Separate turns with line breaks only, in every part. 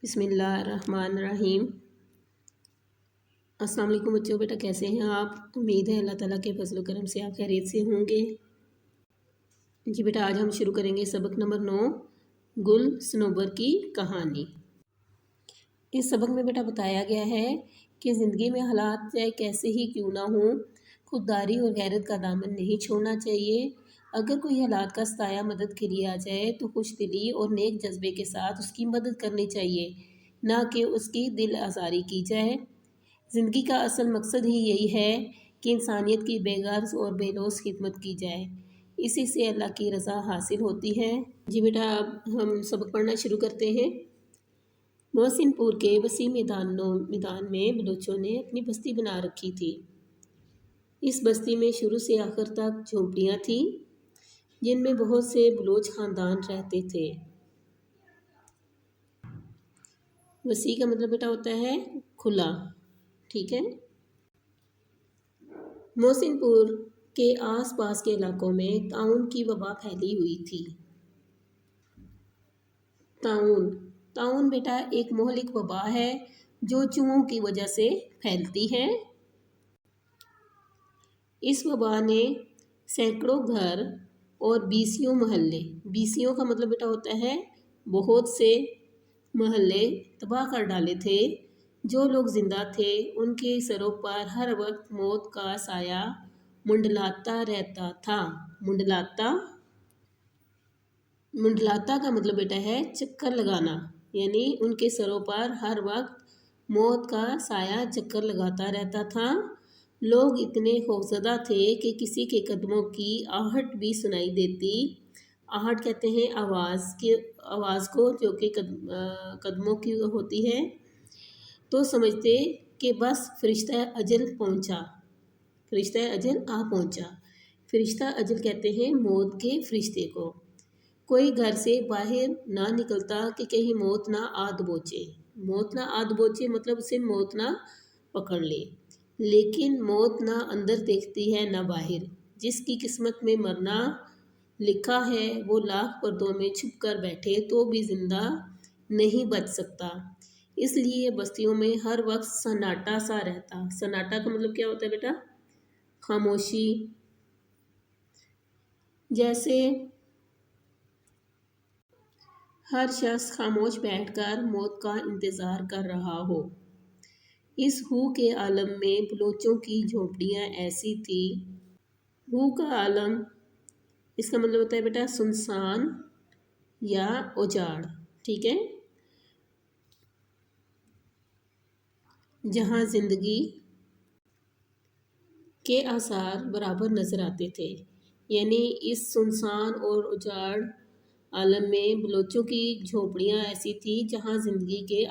بسم اللہ الرحمن الرحیم۔ السلام علیکم بچوں، بیٹا کیسے ہیں آپ؟ امید ہے اللہ تعالیٰ کے فضل و کرم سے آپ خیریت سے ہوں گے۔ جی بیٹا، آج ہم شروع کریں گے سبق نمبر 9، گل صنوبر کی کہانی۔ اس سبق میں بیٹا بتایا گیا ہے کہ زندگی میں حالات چاہے کیسے ہی کیوں نہ ہوں، خودداری اور غیرت کا دامن نہیں چھوڑنا چاہیے۔ اگر کوئی حالات کا ستایا مدد کے لیے آ جائے تو خوش دلی اور نیک جذبے کے ساتھ اس کی مدد کرنی چاہیے، نہ کہ اس کی دل آزاری کی جائے۔ زندگی کا اصل مقصد ہی یہی ہے کہ انسانیت کی بے غرض اور بے لوث خدمت کی جائے، اسی سے اللہ کی رضا حاصل ہوتی ہے۔ جی بیٹا، اب ہم سبق پڑھنا شروع کرتے ہیں۔ محسن پور کے وسیع میدان میں بلوچوں نے اپنی بستی بنا رکھی تھی۔ اس بستی میں شروع سے آخر تک جھونپڑیاں تھیں جن میں بہت سے بلوچ خاندان رہتے تھے۔ وسیع کا مطلب بیٹا ہوتا ہے کھلا، ٹھیک ہے۔ محسن پور کے آس پاس کے علاقوں میں طاعون کی وبا پھیلی ہوئی تھی۔ طاعون بیٹا ایک مہلک وبا ہے جو چوہوں کی وجہ سے پھیلتی ہے۔ اس وبا نے سینکڑوں گھر اور بیسیوں محلے، بیسیوں کا مطلب بیٹا ہوتا ہے بہت سے محلے تباہ کر ڈالے تھے۔ جو لوگ زندہ تھے ان کے سروں پر ہر وقت موت کا سایہ منڈلاتا رہتا تھا۔ منڈلاتا کا مطلب بیٹا ہے چکر لگانا، یعنی ان کے سروں پر ہر وقت موت کا سایہ چکر لگاتا رہتا تھا۔ لوگ اتنے خوفزدہ تھے کہ کسی کے قدموں کی آہٹ بھی سنائی دیتی، آہٹ کہتے ہیں آواز کو جو کہ قدموں کی ہوتی ہے، تو سمجھتے کہ بس فرشتہ اجل آ پہنچا۔ فرشتہ اجل کہتے ہیں موت کے فرشتے کو۔ کوئی گھر سے باہر نہ نکلتا کہ کہیں موت نہ آ دبوچے مطلب اسے موت نہ پکڑ لے۔ لیکن موت نہ اندر دیکھتی ہے نہ باہر۔ جس کی قسمت میں مرنا لکھا ہے وہ لاکھ پردوں میں چھپ کر بیٹھے تو بھی زندہ نہیں بچ سکتا۔ اس لیے بستیوں میں ہر وقت سناٹا سا رہتا۔ سناٹا کا مطلب کیا ہوتا ہے بیٹا؟ خاموشی، جیسے ہر شخص خاموش بیٹھ کر موت کا انتظار کر رہا ہو۔ اس ہو کے عالم میں بلوچوں کی جھونپڑیاں ایسی تھیں۔ ہو کا عالم، اس کا مطلب ہوتا ہے بیٹا سنسان یا اجاڑ، ٹھیک ہے، جہاں زندگی کے آثار برابر نظر آتے تھے۔ یعنی اس سنسان اور اجاڑ عالم میں بلوچوں کی جھونپڑیاں ایسی تھیں جہاں زندگی کے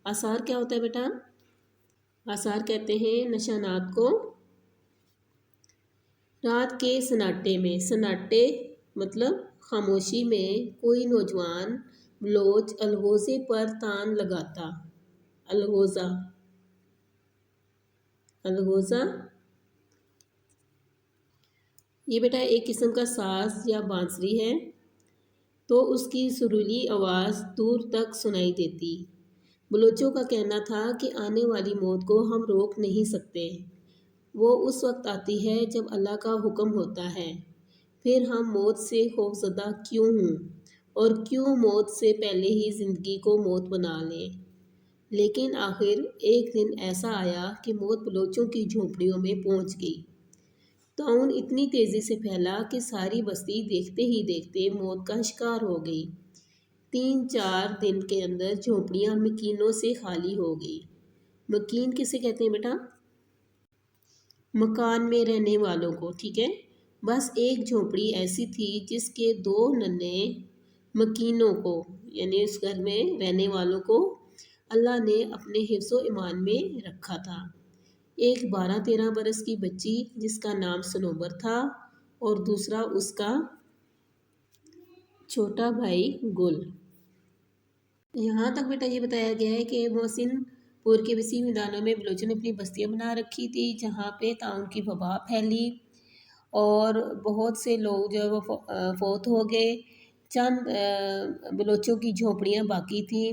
آثار کیا ہوتا ہے بیٹا؟ آثار کہتے ہیں نشانات کو۔ رات کے سناٹے میں، سناٹے مطلب خاموشی میں کوئی نوجوان بلوچ الغوزے پر تان لگاتا۔ الغوزہ یہ بیٹا ایک قسم کا ساز یا بانسری ہے، تو اس کی سریلی آواز دور تک سنائی دیتی۔ بلوچوں کا کہنا تھا کہ آنے والی موت کو ہم روک نہیں سکتے، وہ اس وقت آتی ہے جب اللہ کا حکم ہوتا ہے۔ پھر ہم موت سے خوفزدہ کیوں ہوں اور کیوں موت سے پہلے ہی زندگی کو موت بنا لیں۔ لیکن آخر ایک دن ایسا آیا کہ موت بلوچوں کی جھونپڑیوں میں پہنچ گئی۔ طاعون اتنی تیزی سے پھیلا کہ ساری بستی دیکھتے ہی دیکھتے موت کا شکار ہو گئی۔ 3-4 دن کے اندر جھونپڑیاں مکینوں سے خالی ہو گئی۔ مکین کسے کہتے ہیں بیٹا؟ مکان میں رہنے والوں کو، ٹھیک ہے۔ بس ایک جھونپڑی ایسی تھی جس کے 2 ننھے مکینوں کو، یعنی اس گھر میں رہنے والوں کو اللہ نے اپنے حفظ و ایمان میں رکھا تھا۔ ایک 12-13 برس کی بچی جس کا نام صنوبر تھا اور دوسرا اس کا چھوٹا بھائی گل۔ یہاں تک بیٹا یہ بتایا گیا ہے کہ محسن پور کے وسیع میدانوں میں بلوچوں نے اپنی بستیاں بنا رکھی تھی جہاں پہ طاعون کی وبا پھیلی اور بہت سے لوگ جو ہے وہ فوت ہو گئے۔ چند بلوچوں کی جھونپڑیاں باقی تھیں۔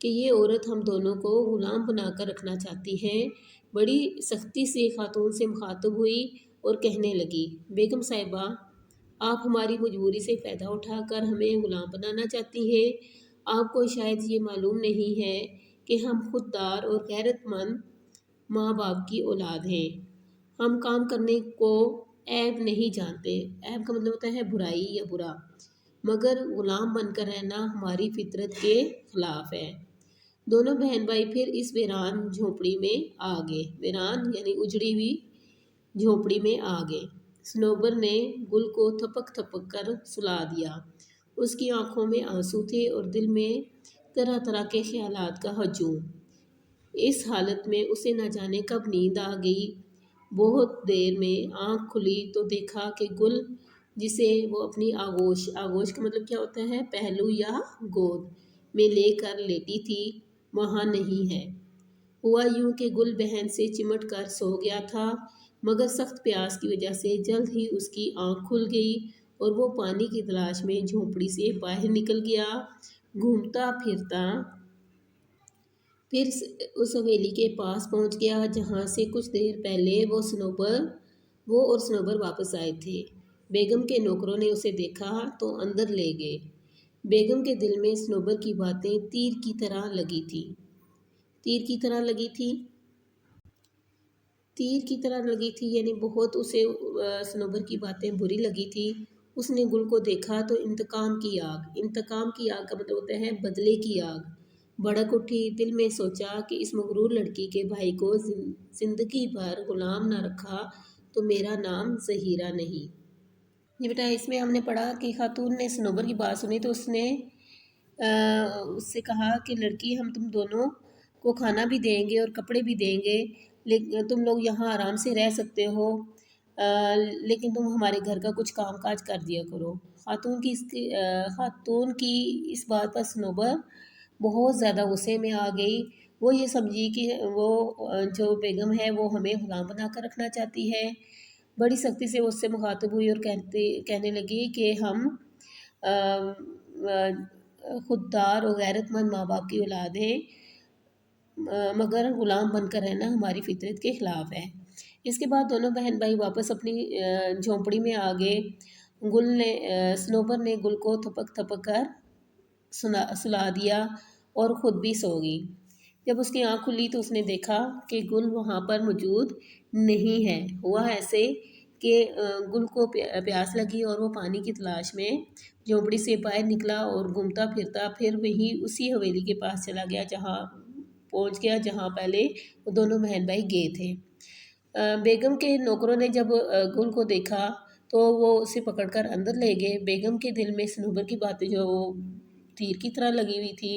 کہ یہ عورت ہم دونوں کو غلام بنا کر رکھنا چاہتی ہے۔ بڑی سختی سے خاتون سے مخاطب ہوئی اور کہنے لگی، بیگم صاحبہ، آپ ہماری مجبوری سے فائدہ اٹھا کر ہمیں غلام بنانا چاہتی ہیں۔ آپ کو شاید یہ معلوم نہیں ہے کہ ہم خوددار اور غیرت مند ماں باپ کی اولاد ہیں۔ ہم کام کرنے کو عیب نہیں جانتے، عیب کا مطلب ہوتا ہے برائی یا برا، مگر غلام بن کر رہنا ہماری فطرت کے خلاف ہے۔ دونوں بہن بھائی پھر اس ویران جھونپڑی میں آ گئے، ویران یعنی اجڑی ہوئی جھونپڑی میں آ گئے۔ صنوبر نے گل کو تھپک تھپک کر سلا دیا۔ اس کی آنکھوں میں آنسو تھے اور دل میں طرح طرح کے خیالات کا ہجوم۔ اس حالت میں اسے نہ جانے کب نیند آ گئی۔ بہت دیر میں آنکھ کھلی تو دیکھا کہ گل، جسے وہ اپنی آغوش کا مطلب کیا ہوتا ہے، پہلو یا گود میں لے کر لیٹی تھی، وہاں نہیں ہے۔ ہوا یوں کہ گل بہن سے چمٹ کر سو گیا تھا، مگر سخت پیاس کی وجہ سے جلد ہی اس کی آنکھ کھل گئی اور وہ پانی کی تلاش میں جھونپڑی سے باہر نکل گیا، گھومتا پھرتا پھر اس حویلی کے پاس پہنچ گیا جہاں سے کچھ دیر پہلے وہ اور صنوبر واپس آئے تھے۔ بیگم کے نوکروں نے اسے دیکھا تو اندر لے گئے۔ بیگم کے دل میں صنوبر کی باتیں تیر کی طرح لگی تھی۔ یعنی بہت اسے صنوبر کی باتیں بری لگی تھی۔ اس نے گل کو دیکھا تو انتقام کی آگ کا مطلب ہوتا ہے بدلے کی آگ بھڑک اٹھی۔ دل میں سوچا کہ اس مغرور لڑکی کے بھائی کو زندگی بھر غلام نہ رکھا تو میرا نام زہیرہ نہیں۔ یہ بیٹا اس میں ہم نے پڑھا کہ خاتون نے صنوبر کی بات سنی تو اس نے اس سے کہا کہ لڑکی، ہم تم دونوں کو کھانا بھی دیں گے اور کپڑے بھی دیں گے، لیکن تم لوگ یہاں آرام سے رہ سکتے ہو، لیکن تم ہمارے گھر کا کچھ کام کاج کر دیا کرو۔ خاتون کی اس بات پر صنوبر بہت زیادہ غصے میں آ گئی۔ وہ یہ سمجھی کہ وہ جو بیگم ہے وہ ہمیں غلام بنا کر رکھنا چاہتی ہے۔ بڑی سختی سے وہ اس سے مخاطب ہوئی اور کہنے لگی کہ ہم خوددار اور غیرت مند ماں باپ کی اولاد ہیں، مگر غلام بن کر رہنا ہماری فطرت کے خلاف ہے۔ اس کے بعد دونوں بہن بھائی واپس اپنی جھونپڑی میں آ گئے۔ صنوبر نے گل کو تھپک تھپک کر سلا دیا اور خود بھی سو گئی۔ جب اس کی آنکھ کھلی تو اس نے دیکھا کہ گل وہاں پر موجود نہیں ہے۔ ہوا ایسے کہ گل کو پیاس لگی اور وہ پانی کی تلاش میں جھونپڑی سے باہر نکلا اور گھومتا پھرتا پھر وہی اسی حویلی کے پاس چلا گیا پہنچ گیا جہاں پہلے وہ دونوں بہن بھائی گئے تھے۔ بیگم کے نوکروں نے جب گل کو دیکھا تو وہ اسے پکڑ کر اندر لے گئے۔ بیگم کے دل میں صنوبر کی باتیں جو تیر کی طرح لگی ہوئی تھی،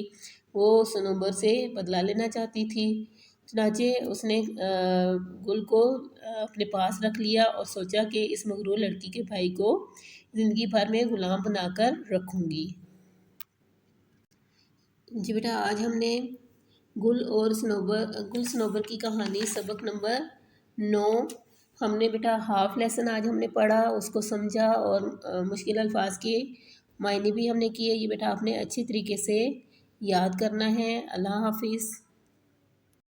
وہ صنوبر سے بدلہ لینا چاہتی تھی۔ چنانچہ اس نے گل کو اپنے پاس رکھ لیا اور سوچا کہ اس مغرور لڑکی کے بھائی کو زندگی بھر میں غلام بنا کر رکھوں گی۔ جی بیٹا آج ہم نے گل صنوبر کی کہانی سبق نمبر 9 ہم نے بیٹا ہاف لیسن آج ہم نے پڑھا، اس کو سمجھا اور مشکل الفاظ کے معنی بھی ہم نے کیے۔ یہ بیٹا آپ نے اچھی طریقے سے یاد کرنا ہے۔ اللہ حافظ۔